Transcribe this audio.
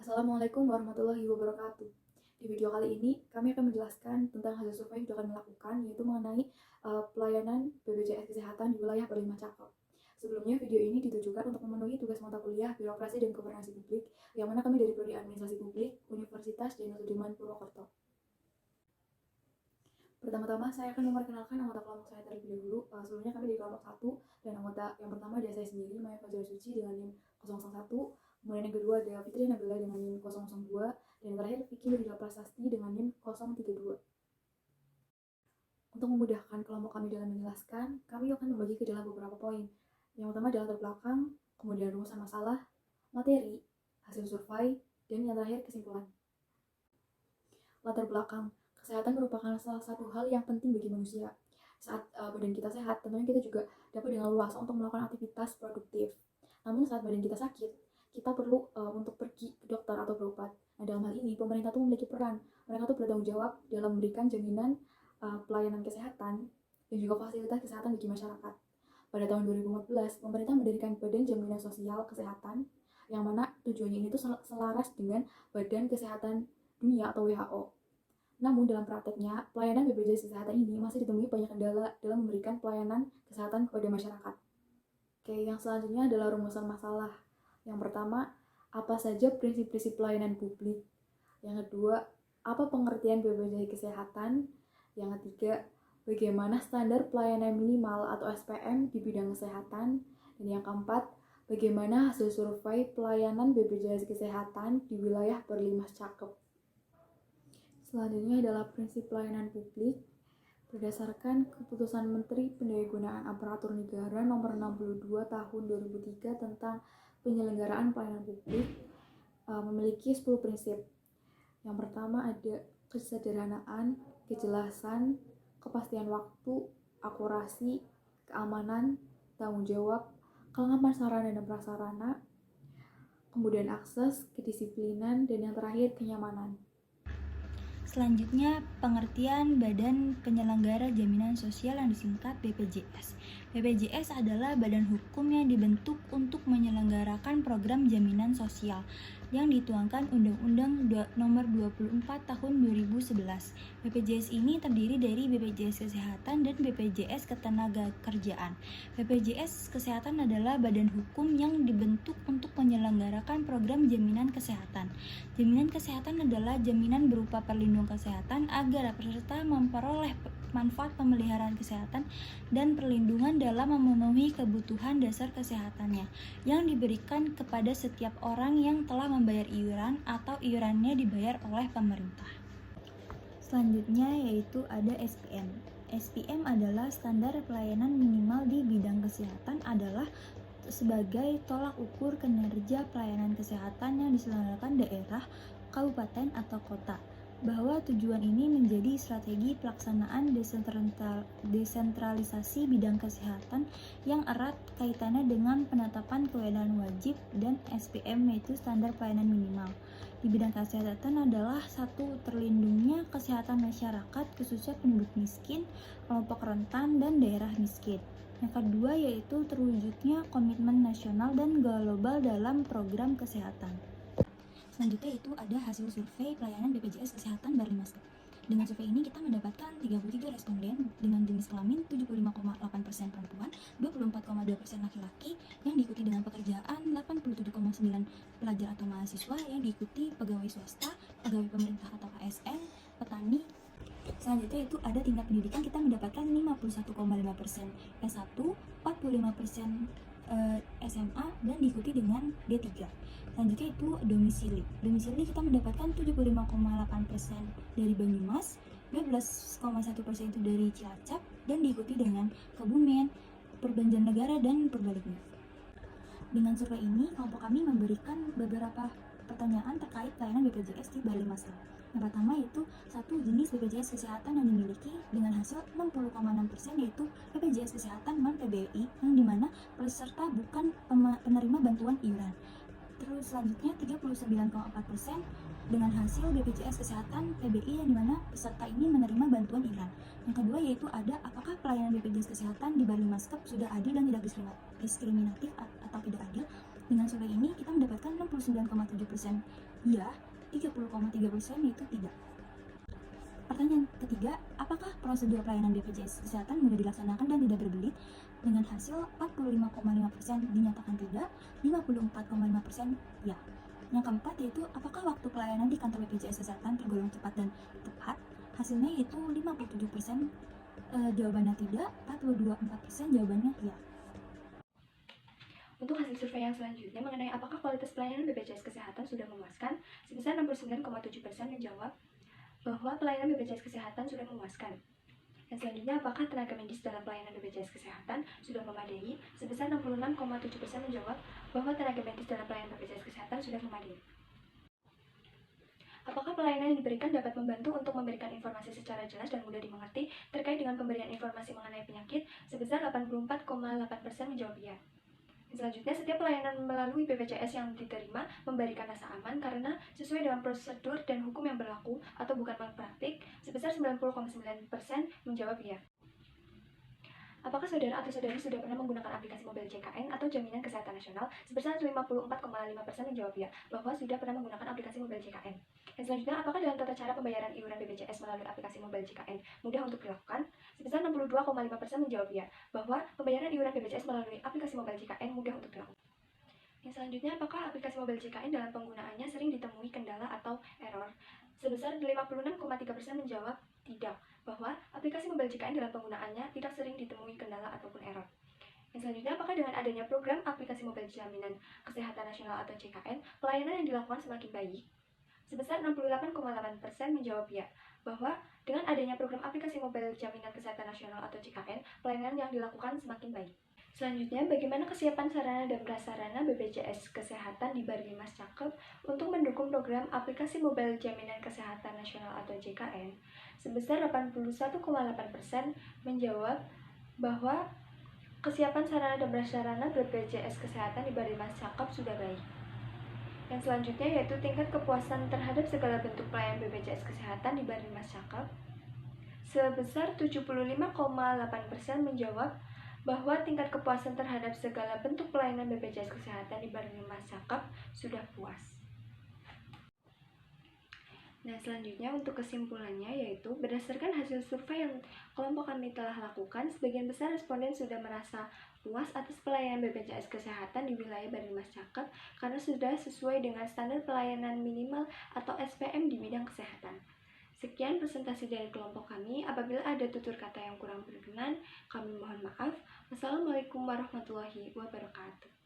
Assalamualaikum warahmatullahi wabarakatuh. Di video kali ini, kami akan menjelaskan tentang hasil survei yang sudah kami lakukan, yaitu mengenai pelayanan BPJS Kesehatan di wilayah Berlima Cakep. Sebelumnya, video ini ditujukan untuk memenuhi tugas mata kuliah Birokrasi dan Governansi Publik, yang mana kami dari Prodi Administrasi Publik, Universitas Jenderal Sudirman, Purwokerto. Pertama-tama, saya akan memperkenalkan anggota kelompok saya terlebih dahulu. Sebelumnya kami dari kelompok 1, dan anggota yang pertama adalah saya sendiri, Maya Fajra Suci dengan NIM 001. Kemudian yang kedua ada Fitri Nabila dengan NIM 002, dan yang terakhir Vicky Nurila Prasasti dengan NIM 032. Untuk memudahkan kelompok kami dalam menjelaskan, kami akan membagi ke dalam beberapa poin. Yang pertama adalah latar belakang, kemudian rumusan masalah, materi, hasil survei, dan yang terakhir kesimpulan. Latar belakang, kesehatan merupakan salah satu hal yang penting bagi manusia. Saat badan kita sehat, tentunya kita juga dapat dengan luas untuk melakukan aktivitas produktif. Namun saat badan kita sakit, kita perlu untuk pergi ke dokter atau berobat. Nah, dalam hal ini, pemerintah itu memiliki peran. Mereka itu bertanggung jawab dalam memberikan jaminan pelayanan kesehatan dan juga fasilitas kesehatan bagi masyarakat. Pada tahun 2014, pemerintah mendirikan Badan Jaminan Sosial Kesehatan, yang mana tujuannya ini tuh selaras dengan Badan Kesehatan Dunia atau WHO. Namun dalam prakteknya, pelayanan BPJS Kesehatan ini masih ditemui banyak kendala dalam memberikan pelayanan kesehatan kepada masyarakat. Oke, yang selanjutnya adalah rumusan masalah. Yang pertama, apa saja prinsip-prinsip pelayanan publik? Yang kedua, apa pengertian BPJS Kesehatan? Yang ketiga, bagaimana standar pelayanan minimal atau SPM di bidang kesehatan? Dan yang keempat, bagaimana hasil survei pelayanan BPJS Kesehatan di wilayah Berlima Cakep? Selanjutnya adalah prinsip pelayanan publik. Berdasarkan Keputusan Menteri Pendayagunaan Aparatur Negara Nomor 62 Tahun 2003 tentang penyelenggaraan pelayanan publik, memiliki 10 prinsip. Yang pertama ada kesederhanaan, kejelasan, kepastian waktu, akurasi, keamanan, tanggung jawab, kelengkapan sarana dan prasarana, kemudian akses, kedisiplinan, dan yang terakhir kenyamanan. Selanjutnya, pengertian Badan Penyelenggara Jaminan Sosial yang disingkat BPJS. BPJS adalah badan hukum yang dibentuk untuk menyelenggarakan program jaminan sosial yang dituangkan Undang-Undang Nomor 24 Tahun 2011. BPJS ini terdiri dari BPJS Kesehatan dan BPJS Ketenagakerjaan. BPJS Kesehatan adalah badan hukum yang dibentuk untuk menyelenggarakan program jaminan kesehatan. Jaminan kesehatan adalah jaminan berupa perlindungan kesehatan agar peserta memperoleh manfaat pemeliharaan kesehatan dan perlindungan dalam memenuhi kebutuhan dasar kesehatannya yang diberikan kepada setiap orang yang telah membayar iuran atau iurannya dibayar oleh pemerintah. Selanjutnya yaitu ada SPM. SPM adalah standar pelayanan minimal di bidang kesehatan adalah sebagai tolak ukur kinerja pelayanan kesehatan yang diselenggarakan daerah, kabupaten, atau kota, bahwa tujuan ini menjadi strategi pelaksanaan desentralisasi bidang kesehatan yang erat kaitannya dengan penetapan kewenangan wajib dan SPM yaitu standar pelayanan minimal di bidang kesehatan adalah satu, terlindungnya kesehatan masyarakat khususnya penduduk miskin, kelompok rentan, dan daerah miskin. Yang kedua yaitu terwujudnya komitmen nasional dan global dalam program kesehatan. Selanjutnya itu ada hasil survei pelayanan BPJS Kesehatan Berlima Cakep. Dengan survei ini kita mendapatkan 33 responden dengan jenis kelamin 75,8% perempuan, 24,2% laki-laki, yang diikuti dengan pekerjaan 87,9 pelajar atau mahasiswa, yang diikuti pegawai swasta, pegawai pemerintah atau ASN, petani. Selanjutnya itu ada tingkat pendidikan, kita mendapatkan 51,5% S1, 45% SMA, dan diikuti dengan D3. Selanjutnya itu domisili. Domisili kita mendapatkan 75,8% dari Banyumas, 12,1% itu dari Cilacap, dan diikuti dengan Kebumen, Perbanjarnegara, dan Purbalingga. Dengan survei ini, kelompok kami memberikan beberapa pertanyaan terkait pelayanan BPJS di Berlima Cakep. Yang pertama yaitu satu, jenis BPJS Kesehatan yang dimiliki dengan hasil 60,6% yaitu BPJS Kesehatan non-PBI yang dimana peserta bukan penerima bantuan iuran. Terus selanjutnya 39,4% dengan hasil BPJS Kesehatan PBI yang dimana peserta ini menerima bantuan iuran. Yang kedua yaitu ada apakah pelayanan BPJS Kesehatan di Berlima Cakep sudah adil dan tidak diskriminatif atau tidak adil. Dengan survei ini kita mendapatkan 69,7% iya, 30,3% itu tidak. Pertanyaan ketiga, apakah prosedur pelayanan BPJS Kesehatan mudah dilaksanakan dan tidak berbelit? Dengan hasil 45,5% dinyatakan tidak, 54,5% ya. Yang keempat yaitu, apakah waktu pelayanan di kantor BPJS Kesehatan tergolong cepat dan tepat? Hasilnya yaitu 57% jawabannya tidak, 42,4% jawabannya ya. Untuk hasil survei yang selanjutnya mengenai apakah kualitas pelayanan BPJS Kesehatan sudah memuaskan, sebesar 69,7% menjawab bahwa pelayanan BPJS Kesehatan sudah memuaskan. Yang selanjutnya, apakah tenaga medis dalam pelayanan BPJS Kesehatan sudah memadai? Sebesar 66,7% menjawab bahwa tenaga medis dalam pelayanan BPJS Kesehatan sudah memadai. Apakah pelayanan yang diberikan dapat membantu untuk memberikan informasi secara jelas dan mudah dimengerti terkait dengan pemberian informasi mengenai penyakit? Sebesar 84,8% menjawab ya. Selanjutnya, setiap pelayanan melalui BPJS yang diterima memberikan rasa aman karena sesuai dengan prosedur dan hukum yang berlaku atau bukan malpraktik, sebesar 90,9% menjawab ya. Apakah saudara atau saudari sudah pernah menggunakan aplikasi mobil JKN atau Jaminan Kesehatan Nasional? Sebesar 54,5% menjawab ya, bahwa sudah pernah menggunakan aplikasi mobil JKN. Yang selanjutnya, apakah dalam tata cara pembayaran iuran BPJS melalui aplikasi mobil JKN mudah untuk dilakukan? Sebesar 62,5% menjawab ya, bahwa pembayaran iuran BPJS melalui aplikasi mobil JKN mudah untuk dilakukan. Yang selanjutnya, apakah aplikasi mobil JKN dalam penggunaannya sering ditemui kendala atau error? Sebesar 56,3% menjawab tidak, bahwa aplikasi mobil JKN dalam penggunaannya tidak sering ditemui kendala ataupun error. Yang selanjutnya, apakah dengan adanya program aplikasi mobil Jaminan Kesehatan Nasional atau JKN, pelayanan yang dilakukan semakin baik? Sebesar 68,8% menjawab ya, bahwa dengan adanya program aplikasi mobil Jaminan Kesehatan Nasional atau JKN, pelayanan yang dilakukan semakin baik. Selanjutnya, bagaimana kesiapan sarana dan prasarana BPJS Kesehatan di Barlimas Cakep untuk mendukung program aplikasi mobil Jaminan Kesehatan Nasional atau JKN? Sebesar 81,8% menjawab bahwa kesiapan sarana dan prasarana BPJS Kesehatan di Barlimas Cakep sudah baik. Yang selanjutnya yaitu tingkat kepuasan terhadap segala bentuk pelayanan BPJS Kesehatan di Barlimas Cakep. Sebesar 75,8% menjawab bahwa tingkat kepuasan terhadap segala bentuk pelayanan BPJS Kesehatan di Barlimas Cakep sudah puas. Nah, selanjutnya untuk kesimpulannya yaitu berdasarkan hasil survei yang kelompok kami telah lakukan, sebagian besar responden sudah merasa puas atas pelayanan BPJS Kesehatan di wilayah Barlimas Cakep karena sudah sesuai dengan standar pelayanan minimal atau SPM di bidang kesehatan. Sekian presentasi dari kelompok kami. Apabila ada tutur kata yang kurang berkenan, kami mohon maaf. Wassalamualaikum warahmatullahi wabarakatuh.